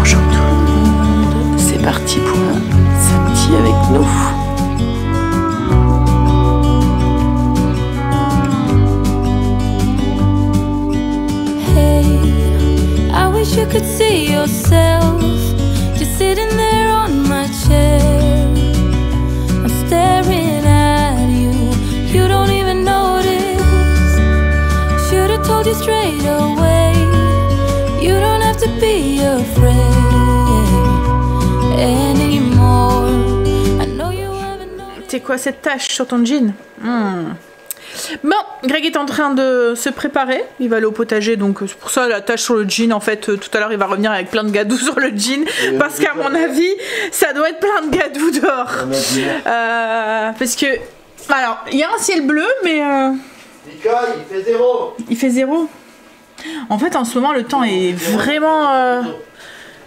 Bonjour tout le monde, c'est parti pour un samedi avec nous. You could see yourself just sitting there on my chair. I'm staring at you, you don't even notice. Should have told you straight away. You don't have to be afraid anymore. I know you haven't noticed. C'est quoi cette tache sur ton jean? Bon, Greg est en train de se préparer, il va aller au potager, donc c'est pour ça la tache sur le jean, en fait, tout à l'heure il va revenir avec plein de gadous sur le jean, parce qu'à mon avis, ça doit être plein de gadous dehors. Parce que, alors, il y a un ciel bleu, mais... Mika, il fait 0. Il fait 0. En fait, en ce moment, le temps est vraiment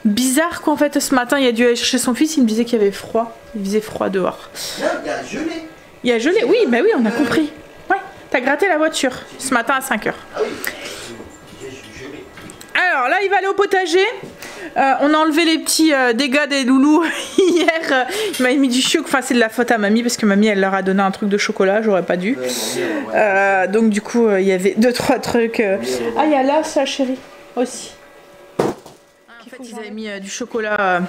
bizarre, quoi, en fait. Ce matin, il a dû aller chercher son fils, il me disait qu'il y avait froid, il faisait froid dehors. Il y a gelé. Il y a gelé, oui, bah oui, on a compris. T'as gratté la voiture ce matin à 5 h. Ah oui. Alors là, il va aller au potager. On a enlevé les petits dégâts des loulous hier. Il m'a mis du chocolat. Enfin, c'est de la faute à mamie parce que mamie, elle leur a donné un truc de chocolat. J'aurais pas dû. Donc du coup, il y avait 2-3 trucs. Ah, il y a là, ça, chérie, aussi. En fait, ils avaient mis du chocolat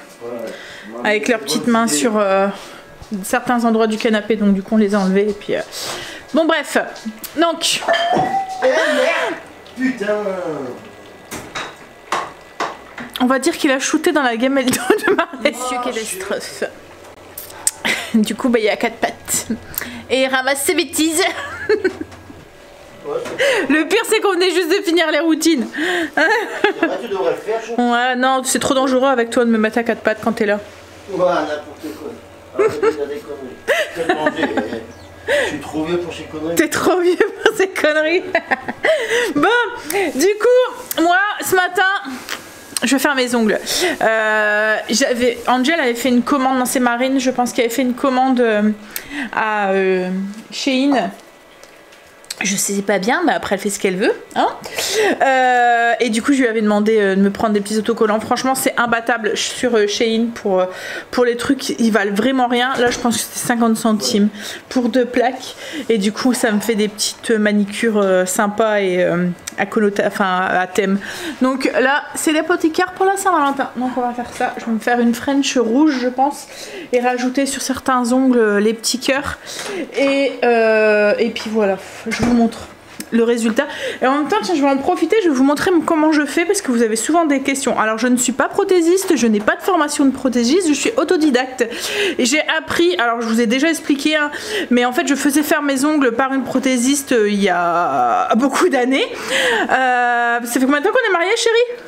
avec leurs petites mains sur certains endroits du canapé. Donc du coup, on les a enlevés et puis. Bon bref, donc... Putain. On va dire qu'il a shooté dans la gamelle d'eau de Monsieur Catastrophe. Du coup, bah, il y a 4 pattes. Et il ramasse ses bêtises. Le pire, c'est qu'on venait juste de finir les routines. Tu devrais le faire, je... Ouais, non, c'est trop dangereux avec toi de me mettre à 4 pattes quand t'es là. Ouais, n'importe quoi. Arrête de dire des conneries. Quel danger. Je suis trop vieux pour ces conneries. T'es trop vieux pour ces conneries. Bon, du coup, moi, ce matin, je vais faire mes ongles. Angel avait fait une commande dans ses marines. Je pense qu'elle avait fait une commande à Shein. Je sais pas bien, mais après elle fait ce qu'elle veut. Hein, et du coup, je lui avais demandé de me prendre des petits autocollants. Franchement, c'est imbattable sur Shein pour les trucs. Ils valent vraiment rien. Là, je pense que c'était 50 centimes pour 2 plaques. Et du coup, ça me fait des petites manicures sympas et à thème. Donc là, c'est l'apothicaire pour la Saint-Valentin. Donc on va faire ça. Je vais me faire une French rouge, je pense, et rajouter sur certains ongles les petits cœurs. Et puis voilà. Je vous montre le résultat et en même temps, tiens, je vais en profiter, je vais vous montrer comment je fais parce que vous avez souvent des questions. Alors je ne suis pas prothésiste, je n'ai pas de formation de prothésiste, je suis autodidacte et j'ai appris, alors je vous ai déjà expliqué hein, mais en fait je faisais faire mes ongles par une prothésiste il y a beaucoup d'années. Ça fait combien de temps qu'on est mariés, chérie?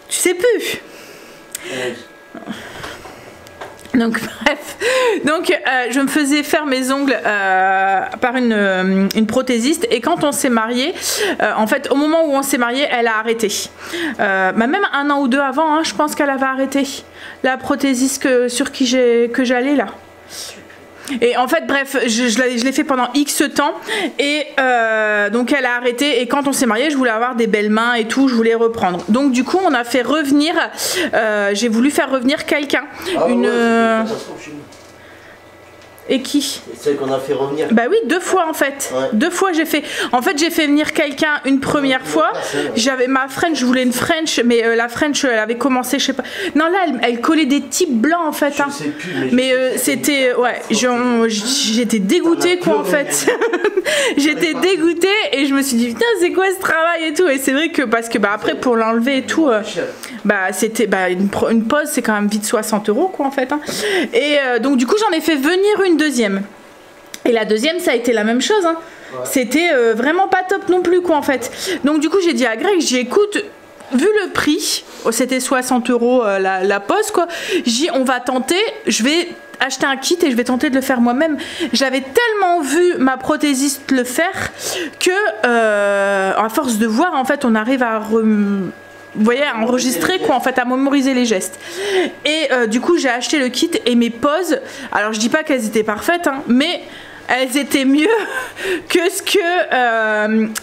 Tu sais plus? Donc bref, je me faisais faire mes ongles par une prothésiste et quand on s'est mariés, en fait au moment où on s'est mariés, elle a arrêté. Même 1 an ou 2 avant, hein, je pense qu'elle avait arrêté la prothésiste sur qui j'allais là. Et en fait bref, je l'ai fait pendant X temps et donc elle a arrêté et quand on s'est mariés je voulais avoir des belles mains et tout, je voulais reprendre. Donc du coup on a fait revenir, j'ai voulu faire revenir quelqu'un, Et qui? Celle qu'on a fait revenir. Bah oui, 2 fois en fait. Ouais. 2 fois j'ai fait. En fait j'ai fait venir quelqu'un une première fois. J'avais ma French, je voulais une French, mais la French elle avait commencé, je sais pas. Non là elle collait des types blancs en fait. Hein. Je sais plus, mais c'était ouais, j'étais dégoûtée quoi en fait. J'étais dégoûtée et je me suis dit putain c'est quoi ce travail et tout. Et c'est vrai que parce que bah après pour l'enlever et tout, bah c'était une pause c'est quand même vite 60 € quoi en fait. Hein. Et donc du coup j'en ai fait venir une deuxième. Et la deuxième ça a été la même chose hein. Ouais. C'était vraiment pas top non plus quoi en fait. Donc du coup j'ai dit à Greg, j'ai écoute, vu le prix, c'était 60 € la pause quoi, j'ai on va tenter, je vais acheter un kit et je vais tenter de le faire moi-même. J'avais tellement vu ma prothésiste le faire que à force de voir en fait on arrive à vous voyez, à enregistrer quoi en fait, à mémoriser les gestes. Et du coup j'ai acheté le kit et mes poses, alors je dis pas qu'elles étaient parfaites hein, mais elles étaient mieux que ce que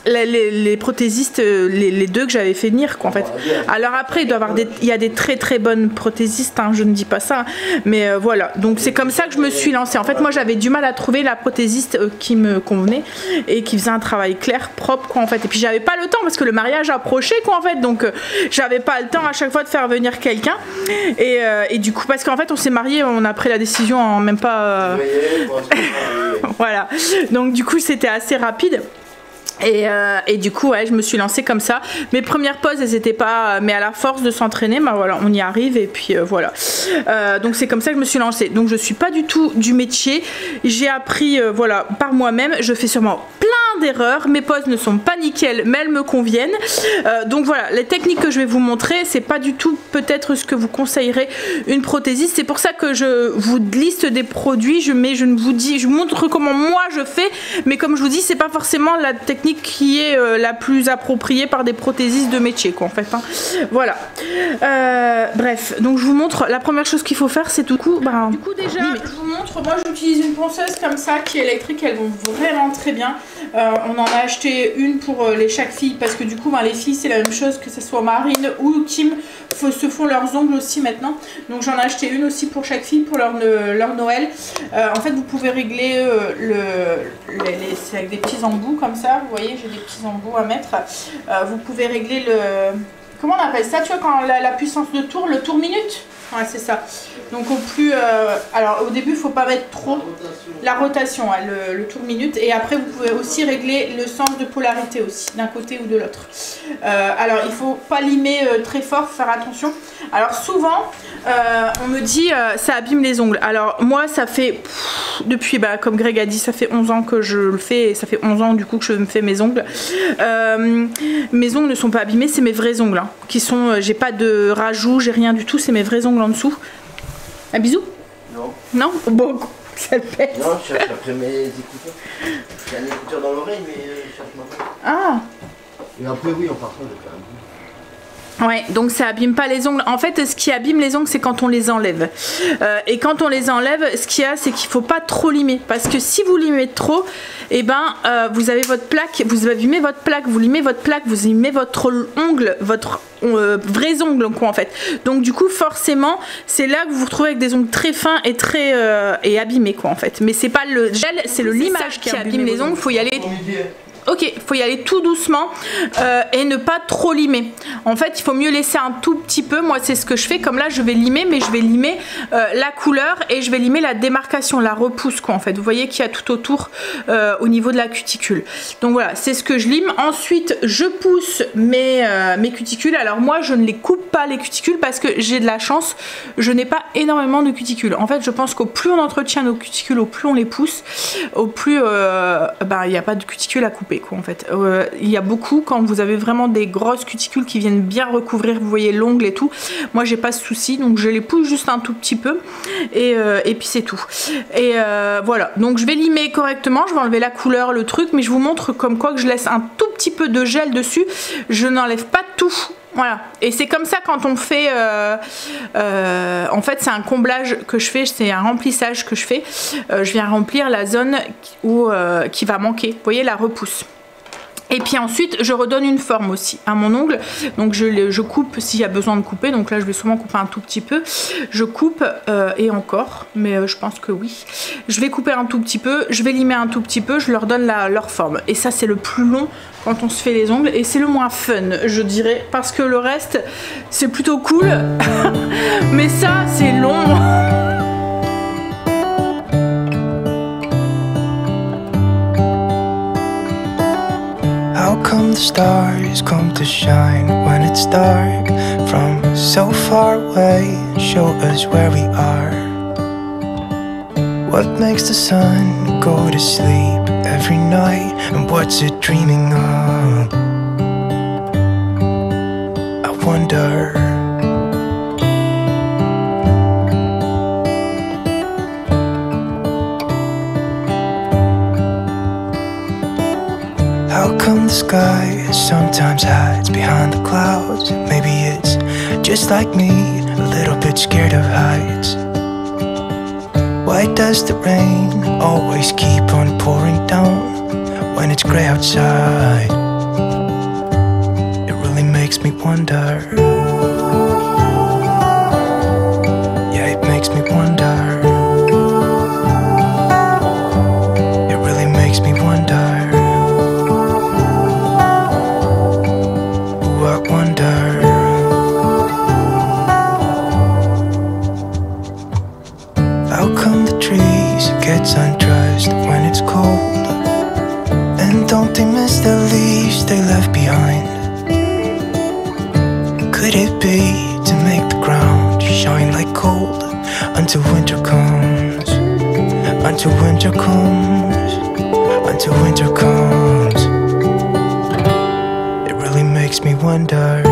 les prothésistes, les deux que j'avais fait venir, quoi, en fait. Alors après, il y a des très très bonnes prothésistes, hein, je ne dis pas ça, mais voilà. Donc c'est comme ça que je me suis lancée. En fait, moi j'avais du mal à trouver la prothésiste qui me convenait et qui faisait un travail clair, propre, quoi, en fait. Et puis j'avais pas le temps parce que le mariage approchait, quoi, en fait. Donc j'avais pas le temps à chaque fois de faire venir quelqu'un. Et du coup, parce qu'en fait, on s'est mariés, on a pris la décision en même pas. Voilà. Donc du coup, c'était assez rapide. Et du coup, ouais, je me suis lancée comme ça. Mes premières pauses, elles étaient pas, mais à la force de s'entraîner, bah voilà, on y arrive et puis voilà. Donc c'est comme ça que je me suis lancée. Donc je suis pas du tout du métier. J'ai appris, voilà, par moi-même. Je fais sûrement plein d'erreurs. Mes pauses ne sont pas nickel, mais elles me conviennent. Donc voilà, les techniques que je vais vous montrer, c'est pas du tout peut-être ce que vous conseillerez une prothésiste. C'est pour ça que je vous liste des produits. Je vous montre comment moi je fais, mais comme je vous dis, c'est pas forcément la technique qui est la plus appropriée par des prothésistes de métier, quoi, en fait, hein. Voilà. Bref, donc je vous montre. La première chose qu'il faut faire, c'est tout coup. Bah, du coup déjà, je vous montre. Moi, j'utilise une ponceuse comme ça qui est électrique. Elles vont vraiment très bien. On en a acheté une pour chaque fille parce que du coup, ben, les filles, c'est la même chose que ce soit Marine ou Kim. Se font leurs ongles aussi maintenant. Donc j'en ai acheté une aussi pour chaque fille pour leur Noël. En fait, vous pouvez régler c'est avec des petits embouts comme ça. Vous voyez, j'ai des petits embouts à mettre. Vous pouvez régler le... Comment on appelle ça? Tu vois, quand la puissance de tour, le tour minute. Ouais, c'est ça. Donc au plus... alors au début, il ne faut pas mettre trop la rotation, hein, le tour minute. Et après, vous pouvez aussi régler le sens de polarité aussi, d'un côté ou de l'autre. Alors il ne faut pas limer très fort, faire attention. Alors souvent, on me dit ça abîme les ongles. Alors moi, ça fait... depuis, bah, comme Greg a dit, ça fait 11 ans que je le fais. Et ça fait 11 ans du coup que je me fais mes ongles. Mes ongles ne sont pas abîmés, c'est mes vrais ongles. Hein, qui sont... j'ai pas de rajout, j'ai rien du tout, c'est mes vrais ongles en dessous. Un bisou? Non. Non? Bon, ça le pète. Non, je cherche après mes écouteurs. J'ai un écouteur dans l'oreille, mais je cherche ma part. Ah. Et après, oui, on part de faire un bout. Ouais, donc ça abîme pas les ongles. En fait, ce qui abîme les ongles, c'est quand on les enlève. Et quand on les enlève, ce qu'il y a, c'est qu'il faut pas trop limer. Parce que si vous limez trop, eh ben, vous avez votre plaque, vous abîmez votre plaque, vous limez votre plaque, vous limez votre ongle, votre vrais ongles, quoi, en fait. Donc du coup, forcément, c'est là que vous vous retrouvez avec des ongles très fins et très abîmés, quoi, en fait. Mais c'est pas le gel, c'est le limage qui abîme les ongles. Faut y aller. Ok, il faut y aller tout doucement et ne pas trop limer. En fait, il faut mieux laisser un tout petit peu. Moi, c'est ce que je fais. Comme là, je vais limer, mais je vais limer la couleur et je vais limer la démarcation, la repousse, quoi, en fait. Vous voyez qu'il y a tout autour au niveau de la cuticule. Donc voilà, c'est ce que je lime. Ensuite, je pousse mes cuticules. Alors moi, je ne les coupe pas, les cuticules, parce que j'ai de la chance. Je n'ai pas énormément de cuticules. En fait, je pense qu'au plus on entretient nos cuticules, au plus on les pousse, au plus il n'y a pas de cuticules à couper, quoi, en fait. Il y a beaucoup, quand vous avez vraiment des grosses cuticules qui viennent bien recouvrir, vous voyez, l'ongle et tout. Moi, j'ai pas ce souci, donc je les pousse juste un tout petit peu et puis c'est tout. Et voilà, donc je vais limer correctement, je vais enlever la couleur, le truc, mais je vous montre comme quoi que je laisse un tout petit peu de gel dessus. Je n'enlève pas tout. Voilà, et c'est comme ça quand on fait, en fait c'est un comblage que je fais, c'est un remplissage que je fais. Je viens remplir la zone qui va manquer, vous voyez, la repousse. Et puis ensuite je redonne une forme aussi à mon ongle, donc je coupe s'il y a besoin de couper, donc là je vais sûrement couper un tout petit peu, je coupe et encore, mais je pense que oui, je vais couper un tout petit peu, je vais limer un tout petit peu, je leur donne leur forme, et ça c'est le plus long quand on se fait les ongles, et c'est le moins fun, je dirais, parce que le reste c'est plutôt cool, mais ça c'est long. How come the stars come to shine when it's dark from so far away and show us where we are? What makes the sun go to sleep every night, and what's it dreaming of? I wonder. How come the sky sometimes hides behind the clouds? Maybe it's just like me, a little bit scared of heights. Why does the rain always keep on pouring down when it's grey outside? It really makes me wonder. Yeah, it makes me wonder. It really makes me wonder. Ooh, I wonder. How come the trees get undressed when it's cold? And don't they miss the leaves they left behind? Could it be to make the ground shine like gold until winter comes? Until winter comes, until winter comes. It really makes me wonder.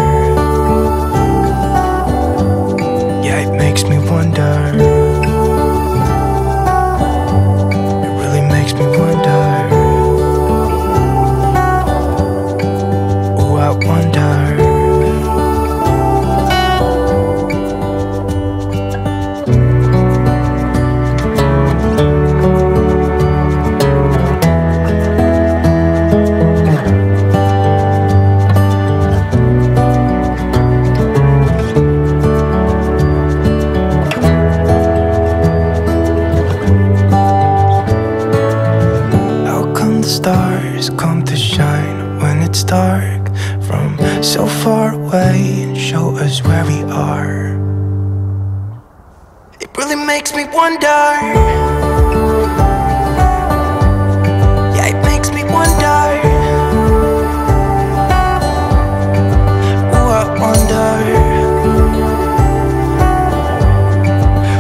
Yeah, it makes me wonder. Makes me wonder. Oh, I wonder. Stars come to shine when it's dark from so far away and show us where we are. It really makes me wonder. Yeah, it makes me wonder. Oh, I wonder.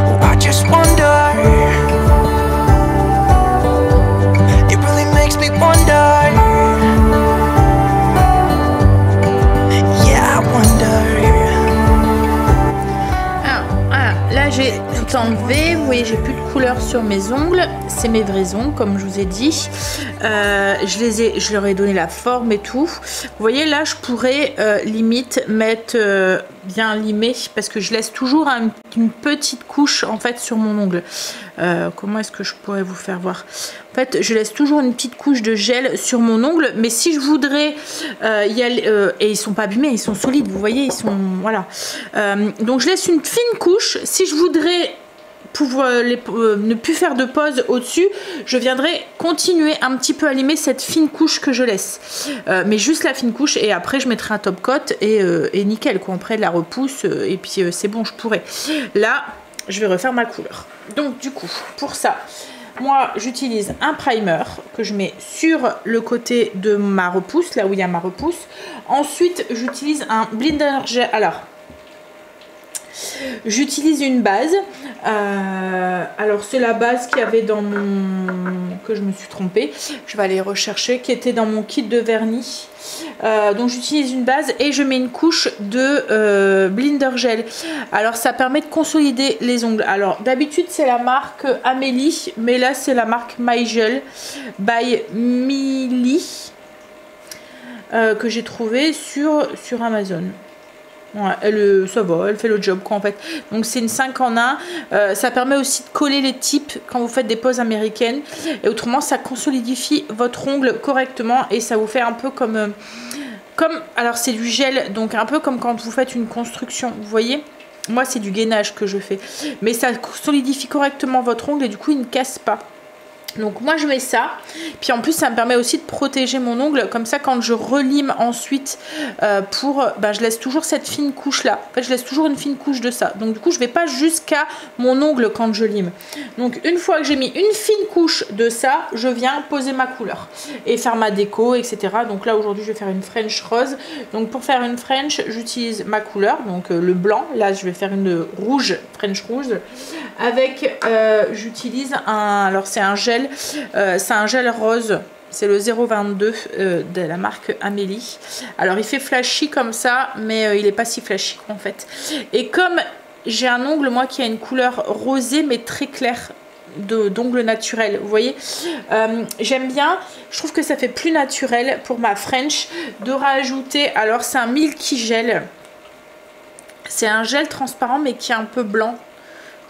Oh, I just wonder. Me wonder. Yeah, I wonder. Alors, voilà, là j'ai tout enlevé. Vous voyez, j'ai plus de couleur sur mes ongles. C'est mes vrais ongles, comme je vous ai dit. Je leur ai donné la forme et tout. Vous voyez, là, je pourrais limite mettre bien limé parce que je laisse toujours une petite couche en fait sur mon ongle. Comment est-ce que je pourrais vous faire voir? En fait, je laisse toujours une petite couche de gel sur mon ongle, mais si je voudrais y aller, et ils sont pas abîmés, ils sont solides, vous voyez, ils sont voilà. Donc je laisse une fine couche. Si je voudrais pouvoir ne plus faire de pause au-dessus, je viendrai continuer un petit peu à limer cette fine couche que je laisse, mais juste la fine couche, et après je mettrai un top coat et nickel quoi. Après de la repousse et puis c'est bon, je pourrai. Là je vais refaire ma couleur. Donc du coup pour ça, moi j'utilise un primer que je mets sur le côté de ma repousse, là où il y a ma repousse. Ensuite j'utilise un blinder gel. Alors j'utilise une base, alors c'est la base qu'il y avait dans mon, que je me suis trompée, je vais aller rechercher, qui était dans mon kit de vernis. Donc j'utilise une base et je mets une couche de blinder gel. Alors ça permet de consolider les ongles. Alors d'habitude c'est la marque Amélie, mais là c'est la marque My Gel by Milly que j'ai trouvé sur Amazon. Ouais, ça va, elle fait le job quoi en fait. Donc c'est une 5 en 1. Ça permet aussi de coller les types quand vous faites des poses américaines. Et autrement ça consolidifie votre ongle correctement. Et ça vous fait un peu comme alors c'est du gel, donc un peu comme quand vous faites une construction. Vous voyez, moi c'est du gainage que je fais. Mais ça solidifie correctement votre ongle et du coup il ne casse pas. Donc moi je mets ça, puis en plus ça me permet aussi de protéger mon ongle, comme ça quand je relime ensuite je laisse toujours cette fine couche là, en fait je laisse toujours une fine couche de ça, donc du coup je vais pas jusqu'à mon ongle quand je lime. Donc une fois que j'ai mis une fine couche de ça, je viens poser ma couleur et faire ma déco, etc. Donc là aujourd'hui je vais faire une French rose. Donc pour faire une French j'utilise ma couleur, donc le blanc. Là je vais faire une rouge, French rouge, avec j'utilise alors c'est un gel, c'est un gel rose, c'est le 022 de la marque Amélie. Alors il fait flashy comme ça, mais il n'est pas si flashy en fait. Et comme j'ai un ongle moi qui a une couleur rosée mais très claire d'ongles naturel, vous voyez, j'aime bien, je trouve que ça fait plus naturel pour ma French de rajouter, alors c'est un Milky Gel, c'est un gel transparent mais qui est un peu blanc.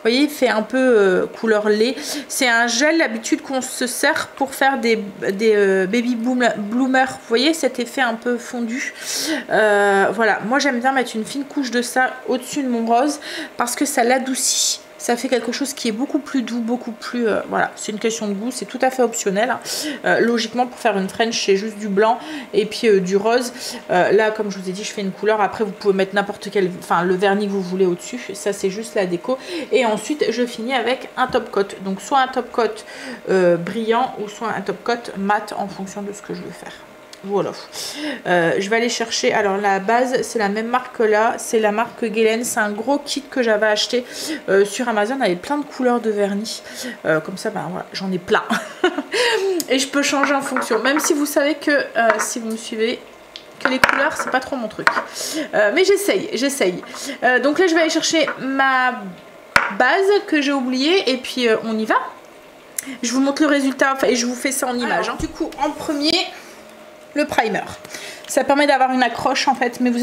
voyez, il fait un peu couleur lait. C'est un gel d'habitude qu'on se sert pour faire des baby bloomers. Vous voyez cet effet un peu fondu. Voilà, moi j'aime bien mettre une fine couche de ça au-dessus de mon rose parce que ça l'adoucit. Ça fait quelque chose qui est beaucoup plus doux, beaucoup plus... voilà, c'est une question de goût, c'est tout à fait optionnel. Hein. Logiquement, pour faire une French, c'est juste du blanc et puis du rose. Là, comme je vous ai dit, je fais une couleur. Après, vous pouvez mettre n'importe quel... Enfin, le vernis que vous voulez au-dessus. Ça, c'est juste la déco. Et ensuite, je finis avec un top coat. Donc, soit un top coat brillant ou soit un top coat mat en fonction de ce que je veux faire. Voilà, je vais aller chercher, alors la base c'est la même marque là, c'est la marque Guelen, c'est un gros kit que j'avais acheté sur Amazon avec plein de couleurs de vernis, comme ça ben voilà, j'en ai plein et je peux changer en fonction, même si vous savez que si vous me suivez, que les couleurs c'est pas trop mon truc, mais j'essaye, donc là je vais aller chercher ma base que j'ai oubliée et puis on y va. Je vous montre le résultat et je vous fais ça en image. Du coup en premier, le primer, ça permet d'avoir une accroche en fait, mais vous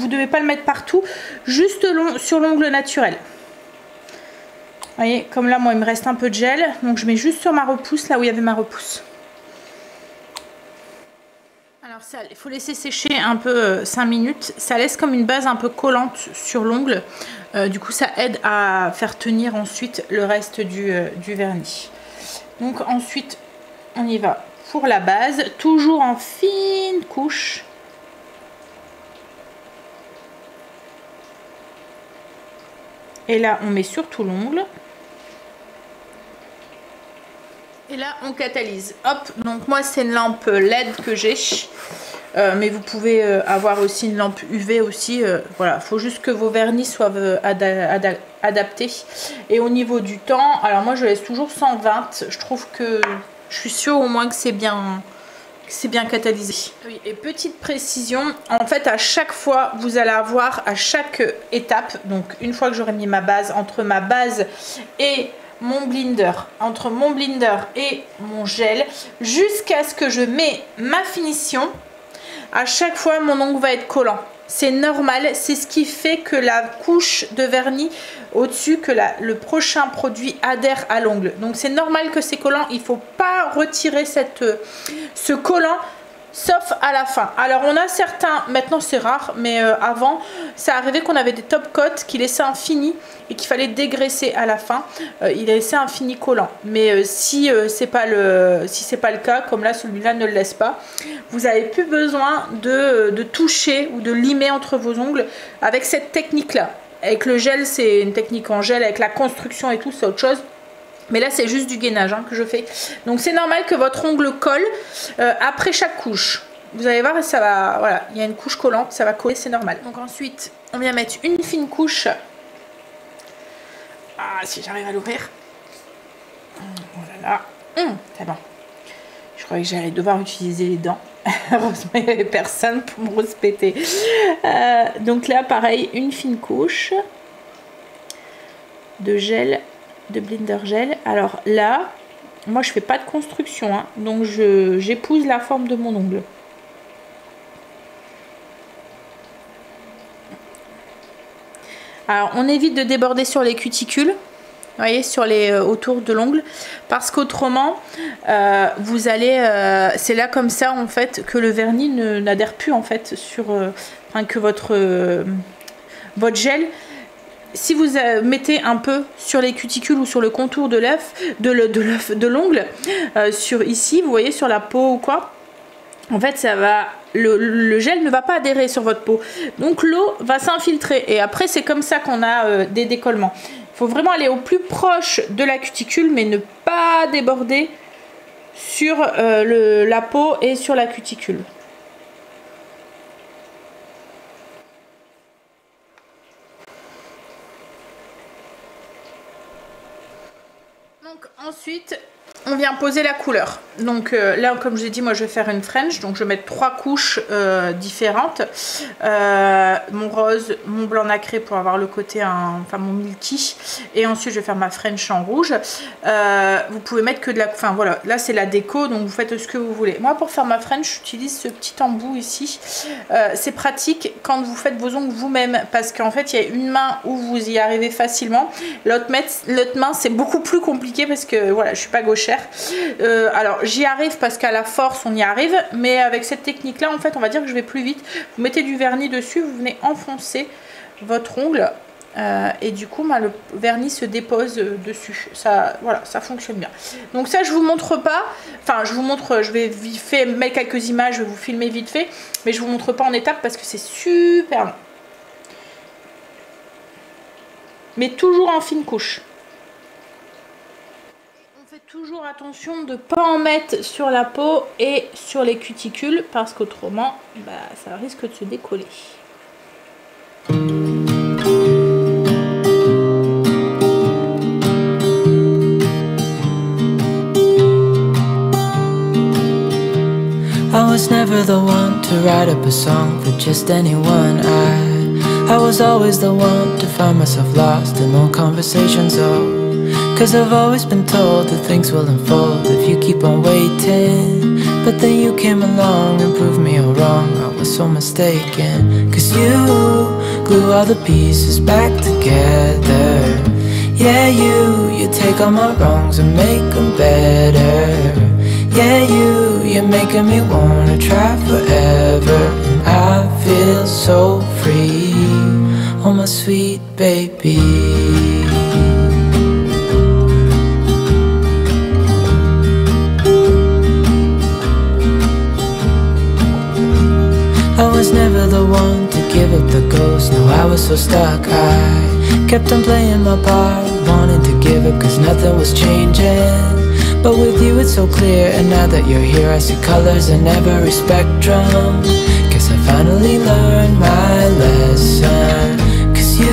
devez pas le mettre partout, juste sur l'ongle naturel. Vous voyez, comme là moi il me reste un peu de gel, donc je mets juste sur ma repousse, là où il y avait ma repousse. Alors ça, il faut laisser sécher un peu 5 minutes, ça laisse comme une base un peu collante sur l'ongle, du coup ça aide à faire tenir ensuite le reste du vernis. Donc ensuite on y va pour la base, toujours en fine couche. Et là, on met sur tout l'ongle. Et là, on catalyse. Hop, donc moi, c'est une lampe LED que j'ai. Mais vous pouvez avoir aussi une lampe UV aussi. Voilà, il faut juste que vos vernis soient adaptés. Et au niveau du temps, alors moi, je laisse toujours 120. Je trouve que... Je suis sûre au moins que c'est bien catalysé. Oui, et petite précision, en fait à chaque fois vous allez avoir à chaque étape, donc une fois que j'aurai mis ma base, entre ma base et mon blinder, entre mon blinder et mon gel, jusqu'à ce que je mets ma finition, à chaque fois mon ongle va être collant. C'est normal, c'est ce qui fait que la couche de vernis au-dessus, que le prochain produit adhère à l'ongle. Donc c'est normal que c'est collant, il ne faut pas retirer ce collant, sauf à la fin. Alors on a certains, maintenant c'est rare, mais avant, ça arrivait qu'on avait des top coats qui laissaient un fini et qu'il fallait dégraisser à la fin. Il laissait un fini collant. Mais si c'est pas le cas, comme là celui-là ne le laisse pas, vous n'avez plus besoin de toucher ou de limer entre vos ongles avec cette technique-là. Avec le gel, c'est une technique en gel, avec la construction et tout, c'est autre chose. Mais là, c'est juste du gainage hein, que je fais. Donc, c'est normal que votre ongle colle après chaque couche. Vous allez voir, ça va... Voilà, il y a une couche collante, ça va coller, c'est normal. Donc, ensuite, on vient mettre une fine couche. Ah, si j'arrive à l'ouvrir. Oh là là. C'est bon. Je croyais que j'allais devoir utiliser les dents. Heureusement, il n'y avait personne pour me respecter. Donc là, pareil, une fine couche de gel, de blinder gel. Alors là, moi, je fais pas de construction, hein, donc j'épouse la forme de mon ongle. Alors, on évite de déborder sur les cuticules. Vous voyez, sur autour de l'ongle, parce qu'autrement vous allez c'est là comme ça en fait que le vernis n'adhère plus en fait sur que votre gel, si vous mettez un peu sur les cuticules ou sur le contour de l'ongle, sur ici, vous voyez, sur la peau ou quoi, en fait ça va, le gel ne va pas adhérer sur votre peau, donc l'eau va s'infiltrer et après c'est comme ça qu'on a des décollements. Il faut vraiment aller au plus proche de la cuticule, mais ne pas déborder sur la peau et sur la cuticule. Donc ensuite, on vient poser la couleur. Donc là, comme je vous ai dit, moi je vais faire une French. Donc je vais mettre 3 couches différentes. Mon rose, mon blanc nacré pour avoir le côté, enfin mon milky. Et ensuite je vais faire ma French en rouge. Vous pouvez mettre que de la... Enfin voilà, là c'est la déco, donc vous faites ce que vous voulez. Moi pour faire ma French, j'utilise ce petit embout ici. C'est pratique quand vous faites vos ongles vous-même. Parce qu'en fait, il y a une main où vous y arrivez facilement. L'autre main, c'est beaucoup plus compliqué parce que voilà, je suis pas gauchère. Alors j'y arrive parce qu'à la force on y arrive, mais avec cette technique là en fait on va dire que je vais plus vite. Vous mettez du vernis dessus, vous venez enfoncer votre ongle et du coup le vernis se dépose dessus. Ça, voilà, ça fonctionne bien. Donc ça je vous montre pas, enfin je vous montre, je vais vite fait mettre quelques images, je vais vous filmer vite fait, mais je vous montre pas en étapes parce que c'est super long. Mais toujours en fine couche. Toujours attention de ne pas en mettre sur la peau et sur les cuticules parce qu'autrement ça risque de se décoller. I was never the one to write up a song for just anyone. I was always the one to find myself lost in long conversations. Cause I've always been told that things will unfold if you keep on waiting. But then you came along and proved me all wrong. I was so mistaken. Cause you glue all the pieces back together. Yeah, you take all my wrongs and make them better. Yeah, you're making me wanna try forever. And I feel so free, oh my sweet baby. I was never the one to give up the ghost. No, I was so stuck. I kept on playing my part, wanting to give up cause nothing was changing. But with you it's so clear, and now that you're here I see colors in every spectrum. Guess I finally learned my lesson. Cause you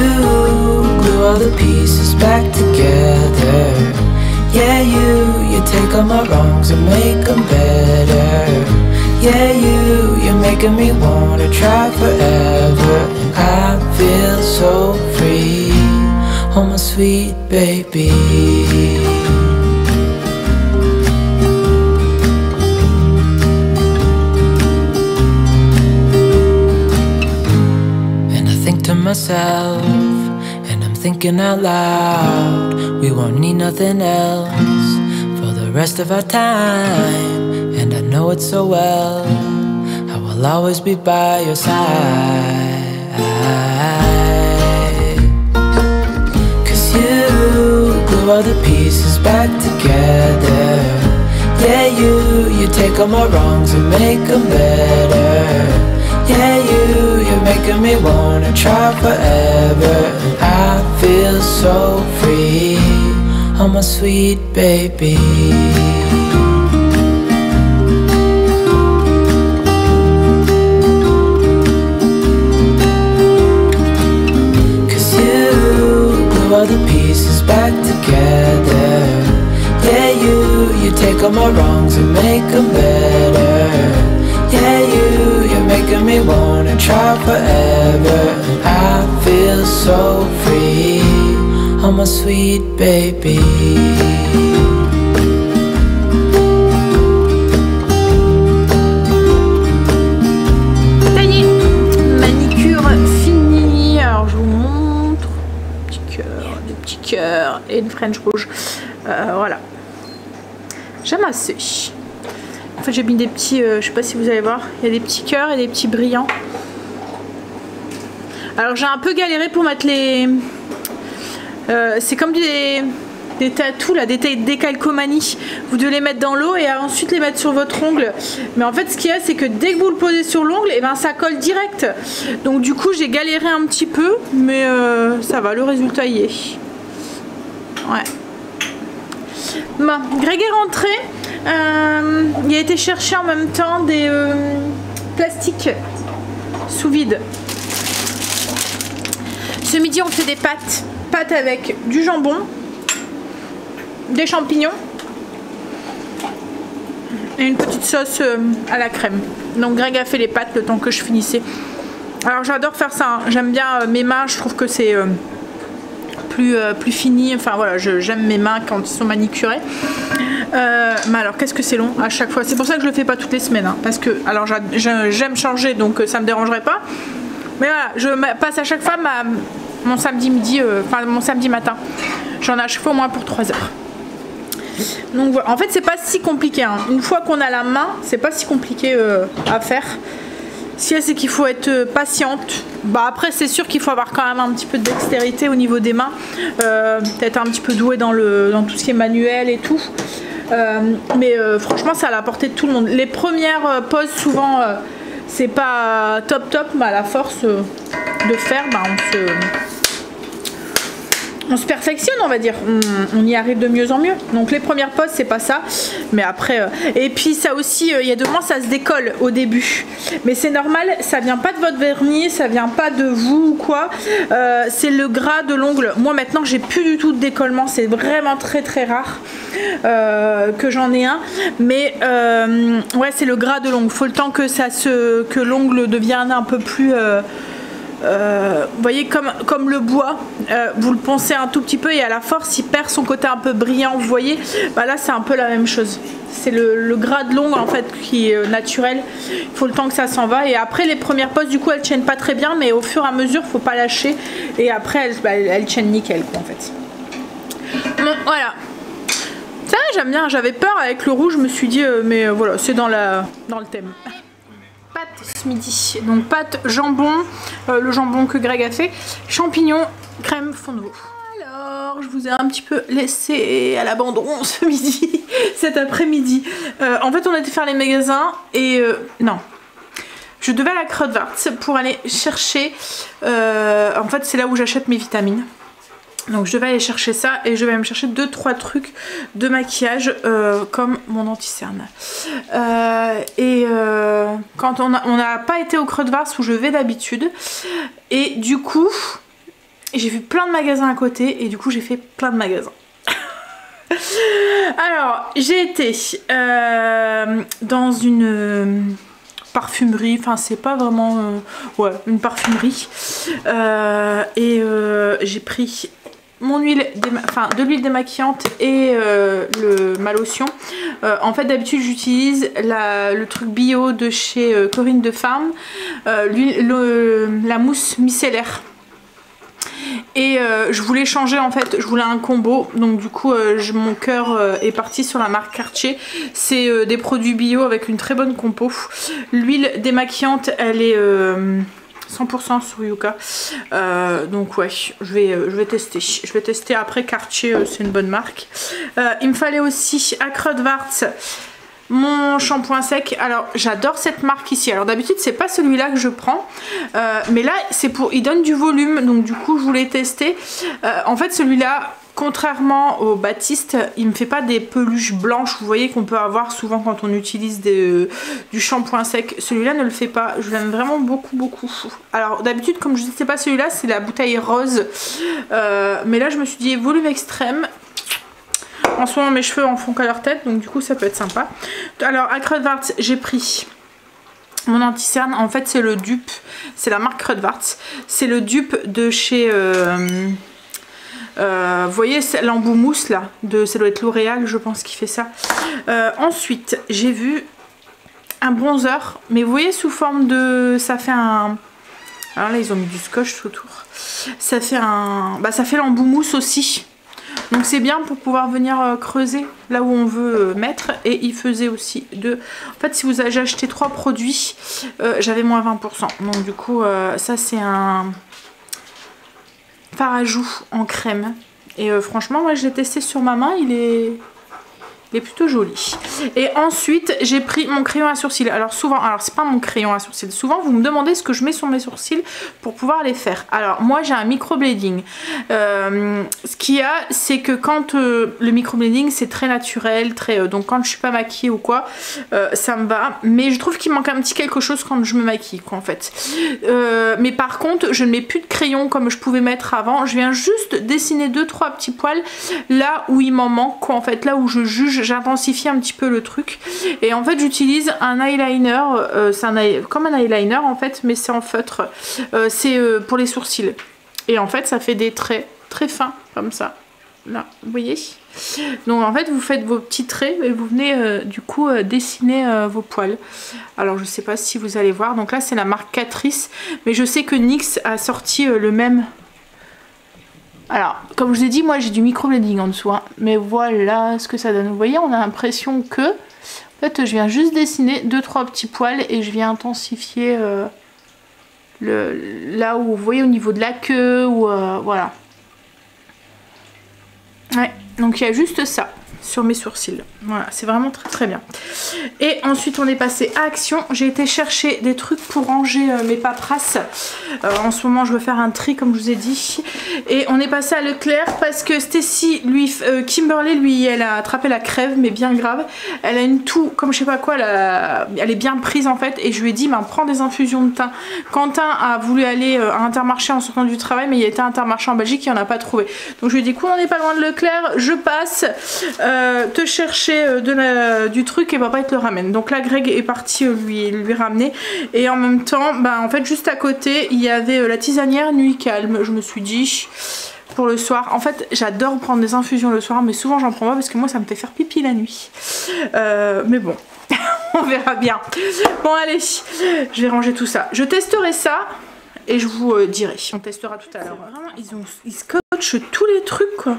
glue all the pieces back together. Yeah, you take all my wrongs and make them better. Yeah, you're making me wanna try forever. And I feel so free, oh my sweet baby. And I think to myself, and I'm thinking out loud, we won't need nothing else for the rest of our time. And I know it so well, I will always be by your side. Cause you glue all the pieces back together. Yeah, you take all my wrongs and make them better. Yeah, you're making me wanna try forever. And I feel so free, oh my sweet baby. All the pieces back together. Yeah, you take all my wrongs and make them better. Yeah, you're making me wanna try forever. And I feel so free, oh my sweet baby. Ça y est, manicure finie. Alors je vous montre. Des petits cœurs et une French rouge. Voilà. J'aime assez. En fait, j'ai mis des petits, je sais pas si vous allez voir, il y a des petits cœurs et des petits brillants. Alors j'ai un peu galéré pour mettre les... c'est comme des tatous là, des calcomanies. Vous devez les mettre dans l'eau et ensuite les mettre sur votre ongle. Mais en fait ce qu'il y a, c'est que dès que vous le posez sur l'ongle, et ben ça colle direct. Donc du coup j'ai galéré un petit peu, mais ça va, le résultat y est. Ouais. Bon, Greg est rentré. Il a été chercher en même temps des plastiques sous vide. Ce midi on fait des pâtes avec du jambon, des champignons et une petite sauce à la crème. Donc Greg a fait les pâtes le temps que je finissais. Alors j'adore faire ça, hein. J'aime bien mes mains, je trouve que c'est plus fini. Enfin voilà, j'aime mes mains quand ils sont manicurés. Mais alors qu'est-ce que c'est long à chaque fois. C'est pour ça que je le fais pas toutes les semaines, hein, parce que alors j'aime changer, donc ça me dérangerait pas. Mais voilà, je passe à chaque fois mon samedi midi, enfin mon samedi matin. J'en ai à chaque fois au moins pour 3 heures. Donc voilà, en fait c'est pas si compliqué, hein. Une fois qu'on a la main, c'est pas si compliqué à faire. Ce qu'il y a, c'est qu'il faut être patiente. Bah après c'est sûr qu'il faut avoir quand même un petit peu de dextérité au niveau des mains, peut-être un petit peu doué dans tout ce qui est manuel et tout. Mais franchement c'est à la portée de tout le monde. Les premières poses souvent c'est pas top, mais à la force de faire, bah, on se perfectionne, on va dire, on y arrive de mieux en mieux. Donc les premières poses c'est pas ça, mais après et puis ça aussi il y a 2 mois ça se décolle au début, mais c'est normal, ça vient pas de votre vernis, ça vient pas de vous ou quoi, c'est le gras de l'ongle. Moi maintenant j'ai plus du tout de décollement, c'est vraiment très rare que j'en ai un, mais ouais c'est le gras de l'ongle, faut le temps que l'ongle devienne un peu plus vous voyez comme le bois, vous le poncez un tout petit peu et à la force il perd son côté un peu brillant, vous voyez, bah là c'est un peu la même chose, c'est le gras de l'ongle en fait qui est naturel, il faut le temps que ça s'en va. Et après les premières poses du coup elles tiennent pas très bien, mais au fur et à mesure faut pas lâcher et après elles tiennent nickel quoi en fait. Bon voilà, ça j'aime bien, j'avais peur avec le rouge, je me suis dit mais voilà c'est dans le thème. Pâtes ce midi, donc pâtes jambon, le jambon que Greg a fait, champignons, crème fond de veau. Alors je vous ai un petit peu laissé à l'abandon ce midi, cet après-midi. En fait on a été faire les magasins et non, je devais aller à Kruidvat pour aller chercher, en fait c'est là où j'achète mes vitamines. Donc je devais aller chercher ça et je vais me chercher 2-3 trucs de maquillage comme mon anti-cerne. Quand on n'a pas été au Kruidvat où je vais d'habitude, et du coup j'ai vu plein de magasins à côté et du coup j'ai fait plein de magasins. Alors j'ai été dans une parfumerie, enfin c'est pas vraiment ouais une parfumerie, j'ai pris mon huile, de l'huile démaquillante et ma lotion. En fait d'habitude j'utilise le truc bio de chez Corinne de Farm, la mousse micellaire. Et je voulais changer en fait, je voulais un combo, donc du coup mon cœur est parti sur la marque Karcher. C'est des produits bio avec une très bonne compo. L'huile démaquillante elle est 100% sur Yuka, donc ouais je vais tester après. Karcher c'est une bonne marque. Il me fallait aussi à Kruidvat mon shampoing sec. Alors j'adore cette marque ici, alors d'habitude c'est pas celui-là que je prends, mais là c'est il donne du volume, donc du coup je voulais tester. En fait celui-là, contrairement au Baptiste, il me fait pas des peluches blanches, vous voyez qu'on peut avoir souvent quand on utilise du shampoing sec. Celui-là ne le fait pas, je l'aime vraiment beaucoup. Alors d'habitude comme je dis c'est pas celui-là, c'est la bouteille rose, mais là je me suis dit volume extrême. En ce moment mes cheveux en font qu'à leur tête, donc du coup ça peut être sympa. Alors à Kruidvat j'ai pris mon anti-cerne, en fait c'est le dupe, c'est la marque Kruidvat, c'est le dupe de chez vous voyez l'embout mousse là, ça doit être L'Oréal je pense qui fait ça. Ensuite j'ai vu un bronzer, mais vous voyez sous forme de, ça fait un, alors là ils ont mis du scotch tout autour, ça fait ça fait l'embout mousse aussi. Donc c'est bien pour pouvoir venir creuser là où on veut mettre. Et il faisait aussi en fait si vous avez acheté 3 produits, j'avais moins 20%. Donc du coup ça c'est un fard à joues en crème. Et franchement moi je l'ai testé sur ma main, il est plutôt joli. Et ensuite j'ai pris mon crayon à sourcils. Alors souvent, c'est pas mon crayon à sourcils, souvent vous me demandez ce que je mets sur mes sourcils pour pouvoir les faire. Alors moi j'ai un microblading. Ce qu'il y a c'est que quand le microblading c'est très naturel, donc quand je suis pas maquillée ou quoi, ça me va. Mais je trouve qu'il manque un petit quelque chose quand je me maquille quoi en fait. Mais par contre je ne mets plus de crayon comme je pouvais mettre avant. Je viens juste dessiner 2-3 petits poils là où il m'en manque quoi en fait, là où je juge j'intensifie un petit peu le truc. Et en fait j'utilise un eyeliner, c'est comme un eyeliner en fait, mais c'est en feutre. C'est pour les sourcils. Et en fait ça fait des traits très fins comme ça. Là, vous voyez? Donc en fait vous faites vos petits traits et vous venez du coup dessiner vos poils. Alors je sais pas si vous allez voir. Donc là c'est la marque Catrice, mais je sais que NYX a sorti le même. Alors comme je vous ai dit, moi j'ai du microblading en dessous, hein, mais voilà ce que ça donne. Vous voyez, on a l'impression que en fait je viens juste dessiner 2-3 petits poils et je viens intensifier là où vous voyez au niveau de la queue ou voilà. Ouais, donc il y a juste ça sur mes sourcils. Voilà, c'est vraiment très très bien. Et ensuite on est passé à Action. J'ai été chercher des trucs pour ranger mes paperasses. En ce moment je veux faire un tri comme je vous ai dit. Et on est passé à Leclerc parce que Stacy, Kimberly, lui, elle a attrapé la crève, mais bien grave. Elle a une toux, comme je sais pas quoi, elle est bien prise en fait. Et je lui ai dit, ben, prends des infusions de thym. Quentin a voulu aller à Intermarché en sortant du travail, mais il était à Intermarché en Belgique, il en a pas trouvé. Donc je lui ai dit, on n'est pas loin de Leclerc, je passe te chercher du truc et papa te le ramène. Donc là Greg est parti lui ramener. Et en même temps, ben, en fait juste à côté, il y avait la tisanière Nuit Calme. Je me suis dit, pour le soir, en fait j'adore prendre des infusions le soir, mais souvent j'en prends pas parce que moi ça me fait faire pipi la nuit. Mais bon, on verra bien. Bon allez, je vais ranger tout ça. Je testerai ça et je vous dirai. On testera tout à l'heure. Vraiment, ils scotchent tous les trucs quoi.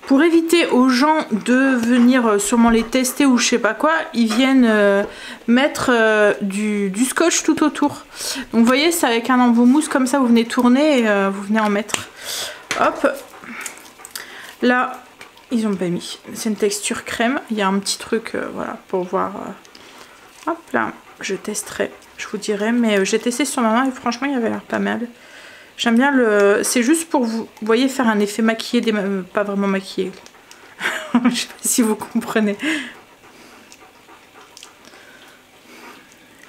Pour éviter aux gens de venir sûrement les tester ou je sais pas quoi, ils viennent mettre du scotch tout autour. Donc vous voyez, c'est avec un embout mousse comme ça, vous venez tourner et vous venez en mettre. Hop. Là, ils ont pas mis. C'est une texture crème. Il y a un petit truc, voilà, pour voir. Hop là, je testerai, je vous dirai. Mais j'ai testé sur ma main et franchement, il avait l'air pas mal. J'aime bien le... C'est juste pour vous voyez, faire un effet maquillé, pas vraiment maquillé. Je sais pas si vous comprenez.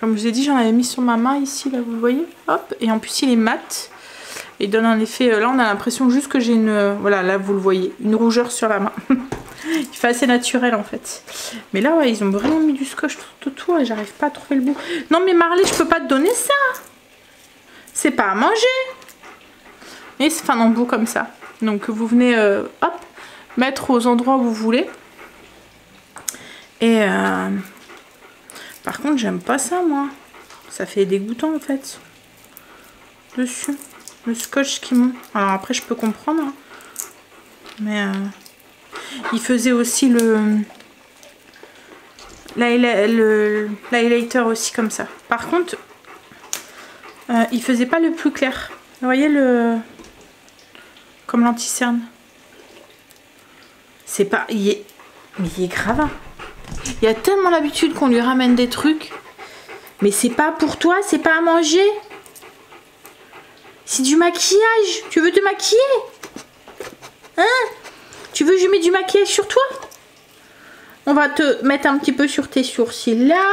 Comme je vous ai dit, j'en avais mis sur ma main ici, là, vous voyez. Hop, et en plus il est mat. Il donne un effet... Là, on a l'impression juste que j'ai une... Voilà, là, vous le voyez. Une rougeur sur la main. Il fait assez naturel, en fait. Mais là, ouais, ils ont vraiment mis du scotch tout autour et j'arrive pas à trouver le bout. Non, mais Marley, je peux pas te donner ça. C'est pas à manger. Et c'est un embout comme ça. Donc vous venez hop, mettre aux endroits où vous voulez. Et par contre j'aime pas ça moi. Ça fait dégoûtant en fait. Dessus. Le scotch qui monte. Alors après je peux comprendre. Hein. Mais il faisait aussi l'highlighter aussi comme ça. Par contre il faisait pas le plus clair. Vous voyez le... Comme l'anti-cerne. C'est pas... Mais il est grave. Hein. Il y a tellement l'habitude qu'on lui ramène des trucs. Mais c'est pas pour toi, c'est pas à manger. C'est du maquillage. Tu veux te maquiller? Hein? Tu veux que je mette du maquillage sur toi? On va te mettre un petit peu sur tes sourcils là.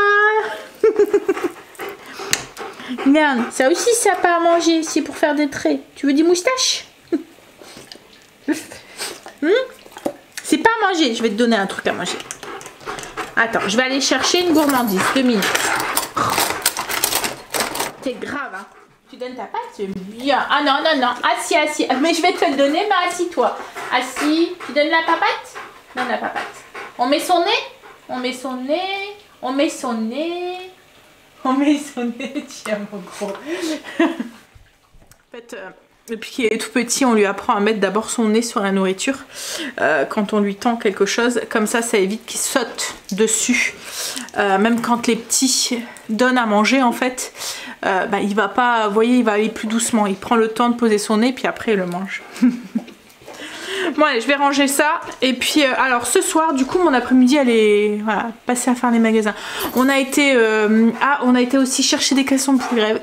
Regarde, ça aussi c'est pas à manger, c'est pour faire des traits. Tu veux des moustaches? C'est pas à manger, je vais te donner un truc à manger. Attends, je vais aller chercher une gourmandise, 2 minutes. C'est grave, hein. Tu donnes ta patte, c'est bien. Ah non, non, non, assis, assis. Mais je vais te le donner, mais assis-toi. Assis, tu donnes la papate? Non, la papate. On met son nez? On met son nez. On met son nez. On met son nez, tiens mon gros. En fait, depuis qu'il est tout petit, on lui apprend à mettre d'abord son nez sur la nourriture quand on lui tend quelque chose. Comme ça évite qu'il saute dessus. Même quand les petits donnent à manger, en fait, il va pas, vous voyez, il va aller plus doucement. Il prend le temps de poser son nez, puis après il le mange. Bon allez, je vais ranger ça. Et puis alors ce soir du coup mon après-midi elle est voilà, passée à faire les magasins. On a été aussi chercher des caleçons pour Greg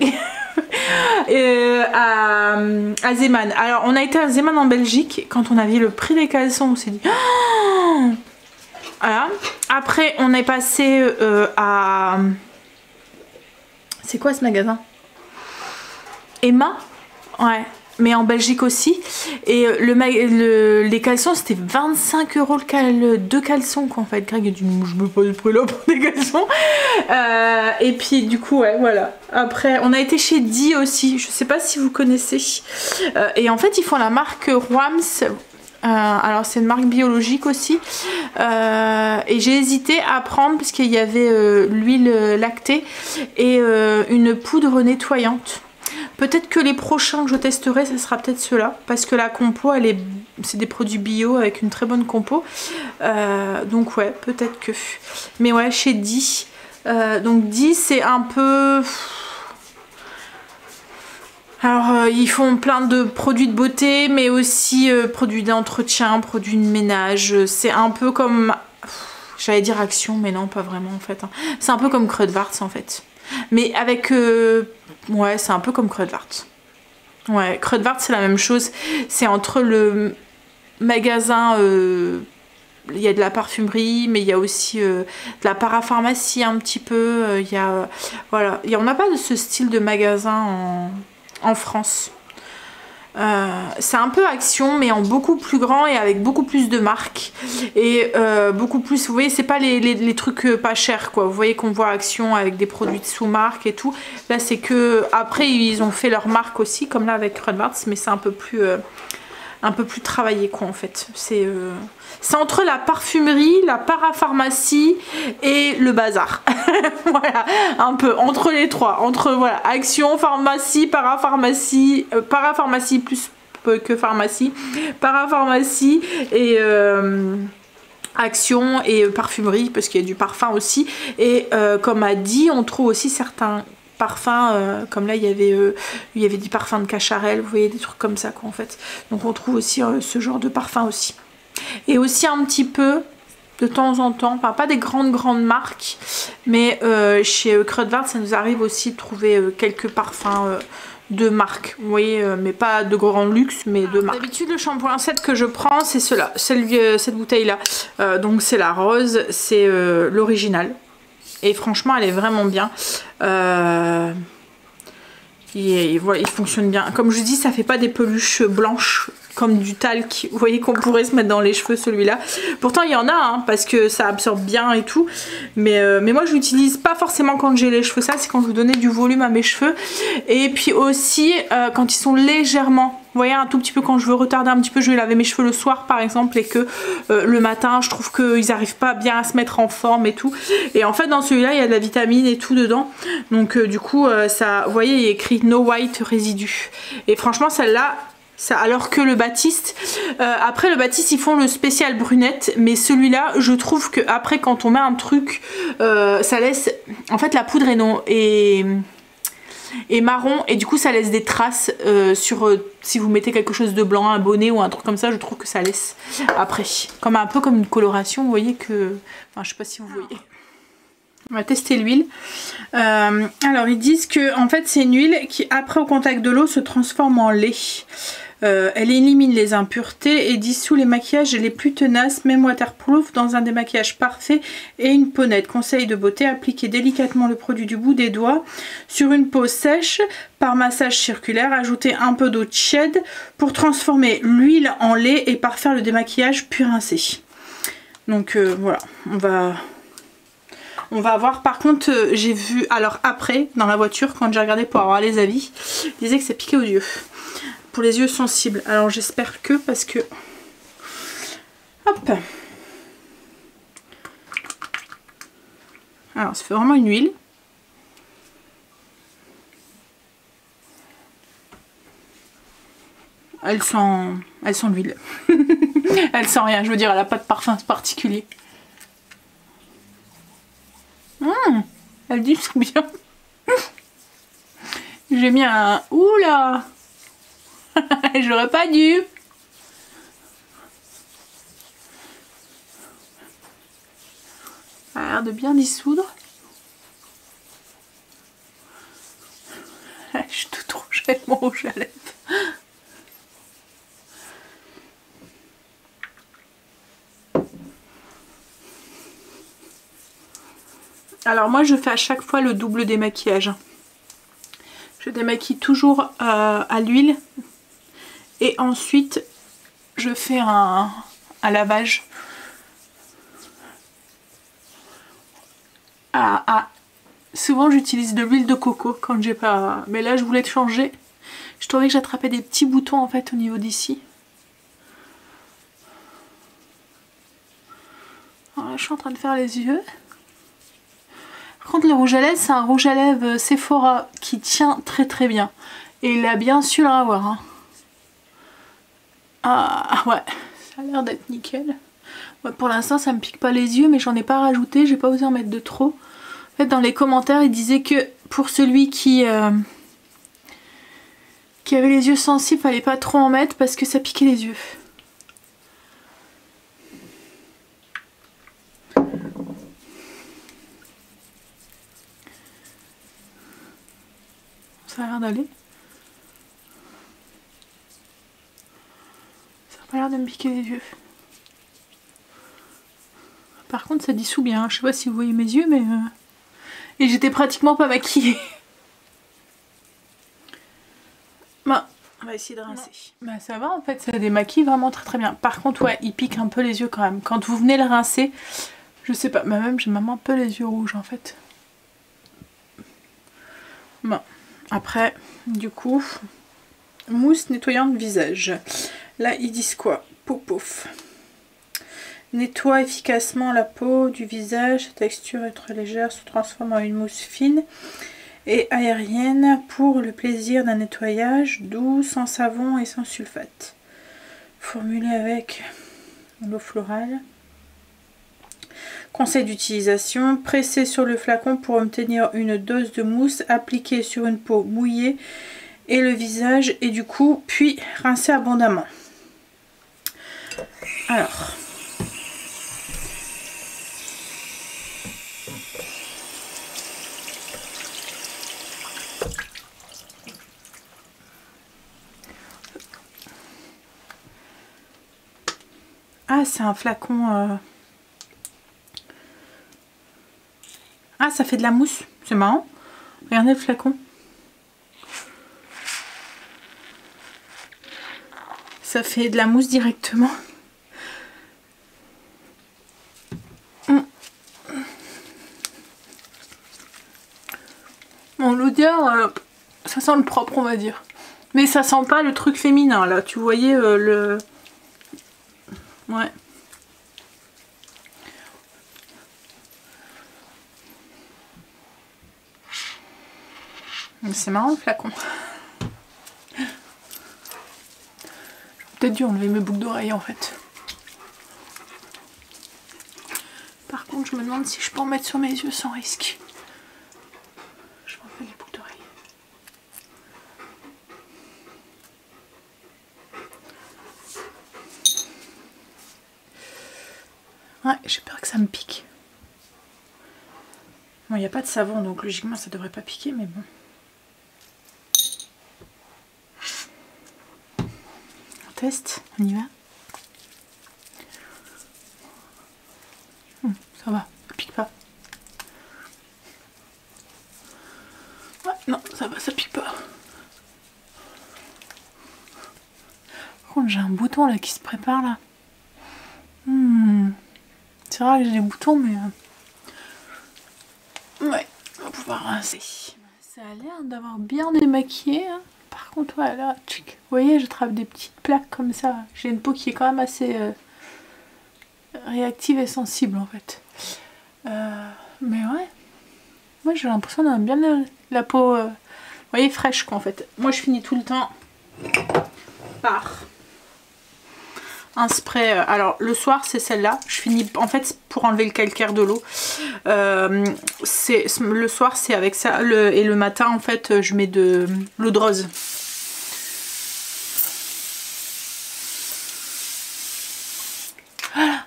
à Zeeman. Alors on a été à Zeeman en Belgique. Quand on a vu le prix des caleçons on s'est dit oh voilà. Après on est passé à... C'est quoi ce magasin? Emma? Ouais. mais en Belgique aussi. Et les caleçons, c'était 25 € deux caleçons, quoi, en fait. Greg a dit, je me pose le prix là pour des caleçons. Et puis, du coup, ouais, voilà. Après, on a été chez Di aussi. Je sais pas si vous connaissez. Et en fait, ils font la marque Wams. Alors c'est une marque biologique aussi, et j'ai hésité à prendre parce qu'il y avait l'huile lactée et une poudre nettoyante. Peut-être que les prochains que je testerai, ce sera peut-être ceux-là, parce que la compo, c'est des produits bio avec une très bonne compo, donc ouais, peut-être que. Mais ouais, chez Di, donc Di c'est un peu. Alors ils font plein de produits de beauté, mais aussi produits d'entretien, produits de ménage. C'est un peu comme, j'allais dire Action, mais non, pas vraiment en fait. Hein. C'est un peu comme Kruidvat en fait. Mais avec, ouais, c'est un peu comme Kruidvat. Ouais, Kruidvat c'est la même chose. C'est entre le magasin, il y a de la parfumerie, mais il y a aussi de la parapharmacie un petit peu. Il y a, voilà, on n'a pas de ce style de magasin en France. C'est un peu Action, mais en beaucoup plus grand et avec beaucoup plus de marques et beaucoup plus, vous voyez, c'est pas les trucs pas chers, quoi. Vous voyez qu'on voit Action avec des produits de sous-marque et tout. Là c'est que après ils ont fait leur marque aussi, comme là avec Kruidvat, mais c'est un peu plus travaillé, quoi, en fait. C'est entre la parfumerie, la parapharmacie et le bazar. Voilà, un peu entre les trois, entre voilà, Action, pharmacie, parapharmacie, parapharmacie plus que pharmacie, parapharmacie et Action et parfumerie, parce qu'il y a du parfum aussi. Et comme a dit, on trouve aussi certains parfums, comme là il y avait des parfums de Cacharel, vous voyez, des trucs comme ça, quoi, en fait. Donc on trouve aussi ce genre de parfum aussi. Et aussi un petit peu de temps en temps, enfin pas des grandes marques, mais chez Kruidvat ça nous arrive aussi de trouver quelques parfums de marque, vous voyez, mais pas de grand luxe, mais de marque. D'habitude le shampoing 7 que je prends c'est cela, cette bouteille là, donc c'est la rose, c'est l'original. Et franchement elle est vraiment bien. Voilà, il fonctionne bien. Comme je dis, ça fait pas des peluches blanches comme du talc, vous voyez, qu'on pourrait se mettre dans les cheveux, celui-là. Pourtant il y en a, hein, parce que ça absorbe bien et tout, mais moi je l'utilise pas forcément quand j'ai les cheveux sales, c'est quand je veux donner du volume à mes cheveux. Et puis aussi quand ils sont légèrement, vous voyez, un tout petit peu, quand je veux retarder un petit peu, je vais laver mes cheveux le soir par exemple, et que le matin je trouve qu'ils arrivent pas bien à se mettre en forme et tout. Et en fait dans celui-là il y a de la vitamine et tout dedans, donc du coup ça, vous voyez, il y a écrit no white résidu. Et franchement celle-là, ça, alors que le Baptiste, après le Baptiste ils font le spécial brunette, mais celui-là je trouve que après quand on met un truc, ça laisse, en fait la poudre est marron, et du coup ça laisse des traces sur, si vous mettez quelque chose de blanc, un bonnet ou un truc comme ça, je trouve que ça laisse après, comme un peu comme une coloration, vous voyez que, enfin je sais pas si vous voyez. On va tester l'huile. Alors ils disent que en fait c'est une huile qui après au contact de l'eau se transforme en lait. Elle élimine les impuretés et dissout les maquillages les plus tenaces, même waterproof, dans un démaquillage parfait et une peau nette. Conseil de beauté, appliquez délicatement le produit du bout des doigts sur une peau sèche par massage circulaire. Ajoutez un peu d'eau tiède pour transformer l'huile en lait et parfaire le démaquillage puis rincer. Donc voilà, on va voir. Par contre j'ai vu, alors après dans la voiture quand j'ai regardé pour avoir les avis, ils disaient que ça piquait aux yeux, pour les yeux sensibles. Alors j'espère que, parce que hop, alors ça fait vraiment une huile. Elle sent l'huile. Elle sent rien, je veux dire, elle n'a pas de parfum particulier. Elle dit c'est bien. J'ai mis un... Oula. J'aurais pas dû. Ça a l'air de bien dissoudre. Je suis toute rouge avec mon rouge à lèvres. Alors moi je fais à chaque fois le double démaquillage. Je démaquille toujours à l'huile Et ensuite, je fais un lavage. Souvent j'utilise de l'huile de coco quand j'ai pas... Mais là je voulais changer. Je trouvais que j'attrapais des petits boutons en fait au niveau d'ici. Voilà, je suis en train de faire les yeux. Par contre le rouge à lèvres, c'est un rouge à lèvres Sephora qui tient très très bien. Et il a bien su le avoir. Hein. Ah ouais, ça a l'air d'être nickel. Ouais, pour l'instant ça me pique pas les yeux mais j'en ai pas rajouté, j'ai pas osé en mettre de trop. En fait dans les commentaires il disait que pour celui qui avait les yeux sensibles, fallait pas trop en mettre parce que ça piquait les yeux. Ça a l'air d'aller. Ça a pas l'air de me piquer les yeux. Par contre ça dissout bien, hein. Je sais pas si vous voyez mes yeux mais... Et j'étais pratiquement pas maquillée. Bah, on va essayer de rincer. Bah ça va en fait, ça démaquille vraiment très très bien. Par contre ouais, il pique un peu les yeux quand même. Quand vous venez le rincer, je sais pas, bah même j'ai même un peu les yeux rouges en fait. Bon, après, du coup, mousse nettoyante visage. Là ils disent quoi? Pouf pouf. Nettoie efficacement la peau du visage, sa texture est très légère, se transforme en une mousse fine et aérienne pour le plaisir d'un nettoyage doux, sans savon et sans sulfate. Formulé avec l'eau florale. Conseil d'utilisation, presser sur le flacon pour obtenir une dose de mousse, appliquer sur une peau mouillée et le visage et du cou, puis rincer abondamment. Alors... Ah, c'est un flacon... Ah, ça fait de la mousse. C'est marrant. Regardez le flacon. Ça fait de la mousse directement. Bon, l'odeur, ça sent le propre, on va dire. Mais ça sent pas le truc féminin, là. Tu voyais le... Ouais. C'est marrant le flacon. J'aurais peut-être dû enlever mes boucles d'oreilles en fait. Par contre, je me demande si je peux en mettre sur mes yeux sans risque. Je m'enlève les boucles d'oreilles. Ouais, j'ai peur que ça me pique. Bon, il n'y a pas de savon, donc logiquement ça devrait pas piquer, mais bon. On teste, on y va. Ça va, ça pique pas. Ouais, non, ça va, ça pique pas. Par contre, j'ai un bouton là qui se prépare là. C'est rare que j'ai des boutons, mais... Ouais, on va pouvoir rincer. Ça a l'air d'avoir bien démaquillé. Hein. Par contre, ouais, là, tchic. Vous voyez, j'attrape des petites plaques comme ça. J'ai une peau qui est quand même assez réactive et sensible, en fait. Mais ouais. Moi, j'ai l'impression d'avoir bien la peau, vous voyez, fraîche, quoi, en fait. Moi, je finis tout le temps par... un spray, alors le soir c'est celle-là, je finis en fait pour enlever le calcaire de l'eau, le soir c'est avec ça, et le matin en fait je mets de l'eau de rose. Voilà.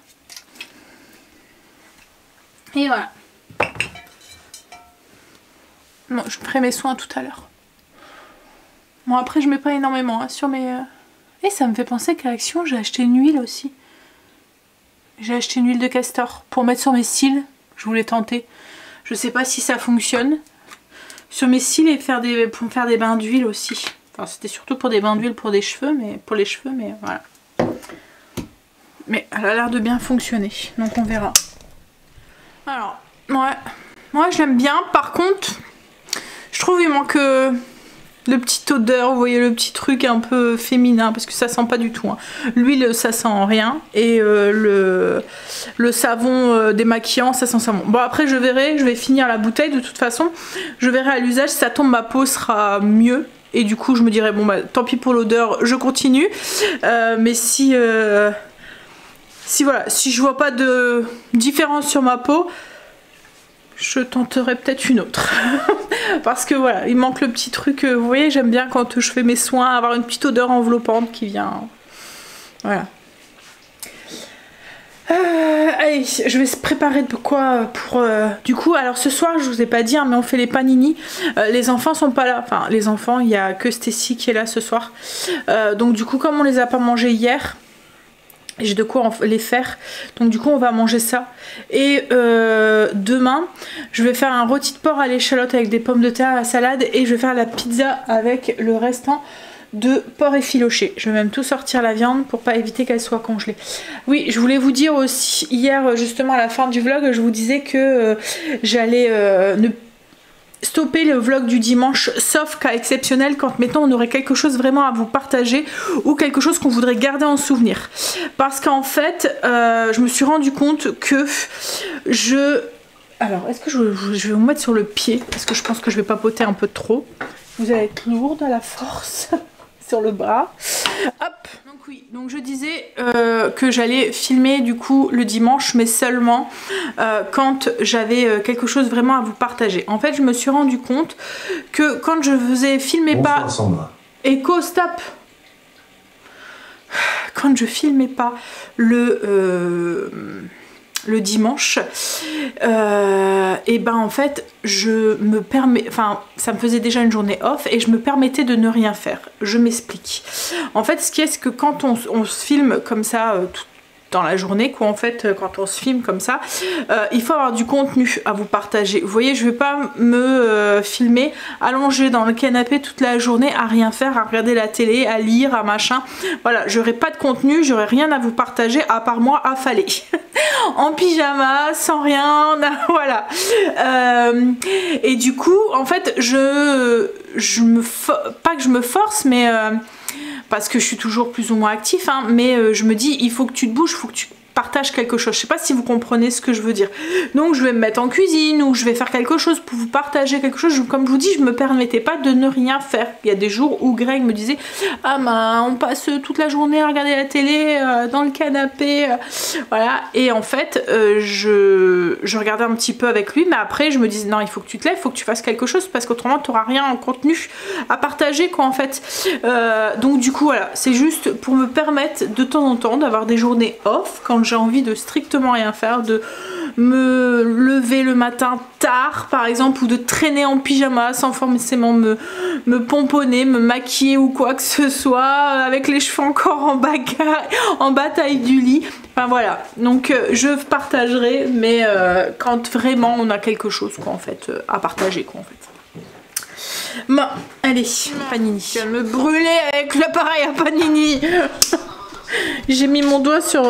Et voilà. Bon, je ferai mes soins tout à l'heure. Bon après je mets pas énormément hein, sur mes... Et ça me fait penser qu'à Action, j'ai acheté une huile aussi. J'ai acheté une huile de castor pour mettre sur mes cils. Je voulais tenter. Je sais pas si ça fonctionne. Sur mes cils et pour faire des bains d'huile aussi. Enfin, c'était surtout pour des bains d'huile pour des cheveux, mais pour les cheveux, mais voilà. Mais elle a l'air de bien fonctionner, donc on verra. Alors, ouais, moi je l'aime bien. Par contre, je trouve il manque le petit odeur, vous voyez le petit truc un peu féminin, parce que ça sent pas du tout. Hein. L'huile, ça sent rien, et le savon démaquillant, ça sent savon. Bon après je verrai, je vais finir la bouteille de toute façon. Je verrai à l'usage, si ça tombe ma peau sera mieux. Et du coup je me dirais bon bah tant pis pour l'odeur, je continue. Mais si voilà, si je vois pas de différence sur ma peau, je tenterai peut-être une autre. Parce que voilà, il manque le petit truc, vous voyez, j'aime bien quand je fais mes soins, avoir une petite odeur enveloppante qui vient. Voilà. Allez, je vais se préparer de quoi pour... Du coup, alors ce soir, je vous ai pas dit, hein, mais on fait les panini. Les enfants sont pas là. Enfin, les enfants, il y a que Stécie qui est là ce soir. Donc du coup, comme on les a pas mangés hier... J'ai de quoi les faire, donc du coup on va manger ça. Et demain je vais faire un rôti de porc à l'échalote avec des pommes de terre à la salade, et je vais faire la pizza avec le restant de porc effiloché. Je vais même tout sortir la viande pour pas éviter qu'elle soit congelée. Oui, je voulais vous dire aussi, hier justement à la fin du vlog, je vous disais que j'allais ne stopper le vlog du dimanche, sauf cas exceptionnel, quand mettons on aurait quelque chose vraiment à vous partager ou quelque chose qu'on voudrait garder en souvenir. Parce qu'en fait je me suis rendu compte que alors est-ce que je vais vous mettre sur le pied, parce que je pense que je vais papoter un peu trop. Vous allez être lourde à la force sur le bras. Hop. Donc oui, donc je disais que j'allais filmer du coup le dimanche, mais seulement quand j'avais quelque chose vraiment à vous partager. En fait, je me suis rendu compte que quand je faisais filmer pas... Écho, stop. Quand je filmais pas le dimanche, et ben en fait je me permets, enfin ça me faisait déjà une journée off et je me permettais de ne rien faire. Je m'explique. En fait ce qui est, c'est que quand on se filme comme ça tout dans la journée, quoi, en fait, quand on se filme comme ça, il faut avoir du contenu à vous partager. Vous voyez, je vais pas me filmer allongée dans le canapé toute la journée à rien faire, à regarder la télé, à lire, à machin. Voilà, j'aurai pas de contenu, j'aurai rien à vous partager à part moi affalée. En pyjama, sans rien, voilà. Et du coup, en fait, pas que je me force, mais... parce que je suis toujours plus ou moins actif, hein, mais je me dis il faut que tu te bouges, il faut que tu partages quelque chose. Je sais pas si vous comprenez ce que je veux dire. Donc je vais me mettre en cuisine ou je vais faire quelque chose pour vous partager quelque chose. Comme je vous dis, je me permettais pas de ne rien faire. Il y a des jours où Greg me disait ah ben on passe toute la journée à regarder la télé dans le canapé, voilà. Et en fait je regardais un petit peu avec lui, mais après je me disais non, il faut que tu te lèves, il faut que tu fasses quelque chose parce qu'autrement tu n'auras rien en contenu à partager, quoi, en fait. Donc du coup voilà, c'est juste pour me permettre de temps en temps d'avoir des journées off quand j'ai envie de strictement rien faire, de me lever le matin tard par exemple, ou de traîner en pyjama sans forcément me pomponner, me maquiller ou quoi que ce soit, avec les cheveux encore en bataille du lit. Enfin voilà, donc je partagerai, mais quand vraiment on a quelque chose, quoi, en fait, à partager, quoi, en fait. Bon, allez, panini. Je viens de me brûler avec l'appareil à panini. J'ai mis mon doigt sur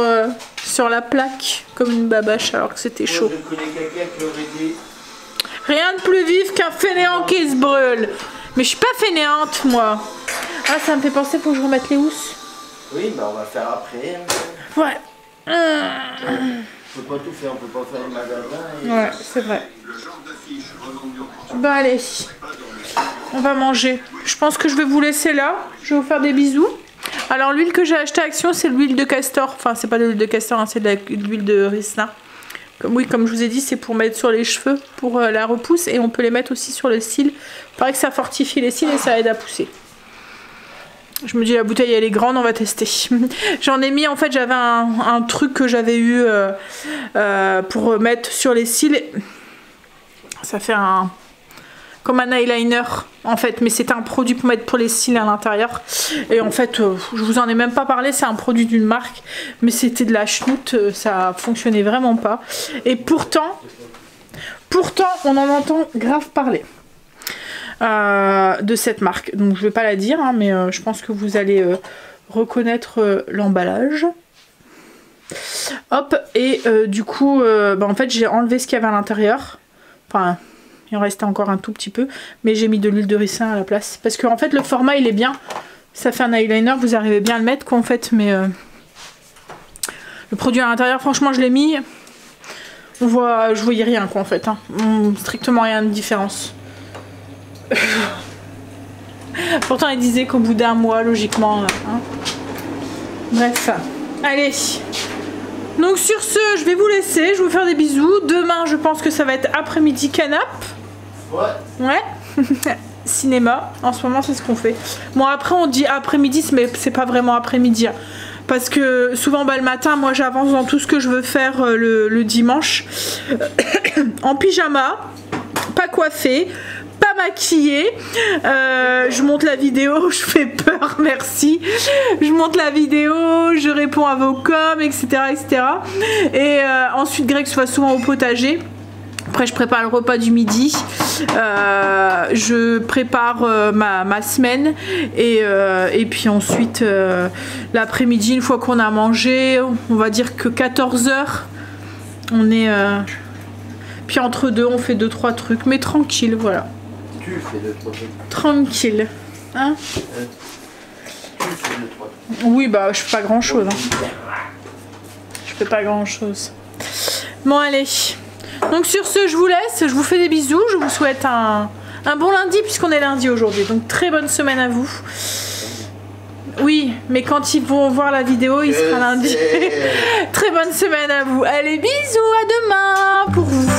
la plaque comme une babache alors que c'était chaud. Je connais quelqu'un qui aurait dit... Rien de plus vif qu'un fainéant qui se brûle. Mais je suis pas fainéante, moi. Ah, ça me fait penser, faut que je remette les housses. Oui, bah on va faire après. Ouais. On peut pas tout faire, on peut pas faire le magasin. Ouais, c'est vrai. Bon, allez. On va manger. Je pense que je vais vous laisser là. Je vais vous faire des bisous. Alors l'huile que j'ai acheté à Action, c'est l'huile de castor. Enfin c'est pas de l'huile de castor, hein, c'est de l'huile de ricin. Comme je vous ai dit, c'est pour mettre sur les cheveux, pour la repousse. Et on peut les mettre aussi sur les cils. Il paraît que ça fortifie les cils et ça aide à pousser. Je me dis la bouteille elle est grande, on va tester. J'en ai mis, en fait j'avais un truc que j'avais eu pour mettre sur les cils. Ça fait comme un eyeliner en fait, mais c'était un produit pour mettre pour les cils à l'intérieur. Et en fait je vous en ai même pas parlé, c'est un produit d'une marque, mais c'était de la chenoute, ça fonctionnait vraiment pas. Et pourtant on en entend grave parler. de cette marque. Donc je vais pas la dire, hein, mais je pense que vous allez reconnaître l'emballage. Hop, et du coup, en fait j'ai enlevé ce qu'il y avait à l'intérieur. Enfin, il en restait encore un tout petit peu, mais j'ai mis de l'huile de ricin à la place. Parce que en fait le format il est bien, ça fait un eyeliner, vous arrivez bien à le mettre quoi en fait, mais le produit à l'intérieur, franchement je l'ai mis, je voyais rien quoi en fait, hein. Strictement rien de différence. Pourtant il disait qu'au bout d'un mois logiquement, hein. Bref, allez. Donc sur ce, je vais vous laisser, je vais vous faire des bisous. Demain, je pense que ça va être après-midi canap'. Ouais. Cinéma, en ce moment c'est ce qu'on fait. Bon après on dit après-midi, mais c'est pas vraiment après-midi. Hein. Parce que souvent le matin, moi j'avance dans tout ce que je veux faire le dimanche. En pyjama, pas coiffée, pas maquillée. Je monte la vidéo, je fais peur, merci. Je monte la vidéo, je réponds à vos coms, etc. etc. Et ensuite Greg se va souvent au potager. Après je prépare le repas du midi, je prépare ma semaine et puis ensuite l'après-midi, une fois qu'on a mangé, on va dire que 14 h, on est... puis entre deux on fait 2-3 trucs, mais tranquille, voilà. Tu fais 2-3 trucs. Tranquille. Hein? Tu fais 2-3 trucs. Oui bah je fais pas grand chose. Hein. Je fais pas grand chose. Bon allez. Donc sur ce, je vous laisse, je vous fais des bisous, je vous souhaite un bon lundi puisqu'on est lundi aujourd'hui. Donc très bonne semaine à vous. Oui, mais quand ils vont voir la vidéo, il sera lundi. Très bonne semaine à vous. Allez, bisous, à demain pour vous.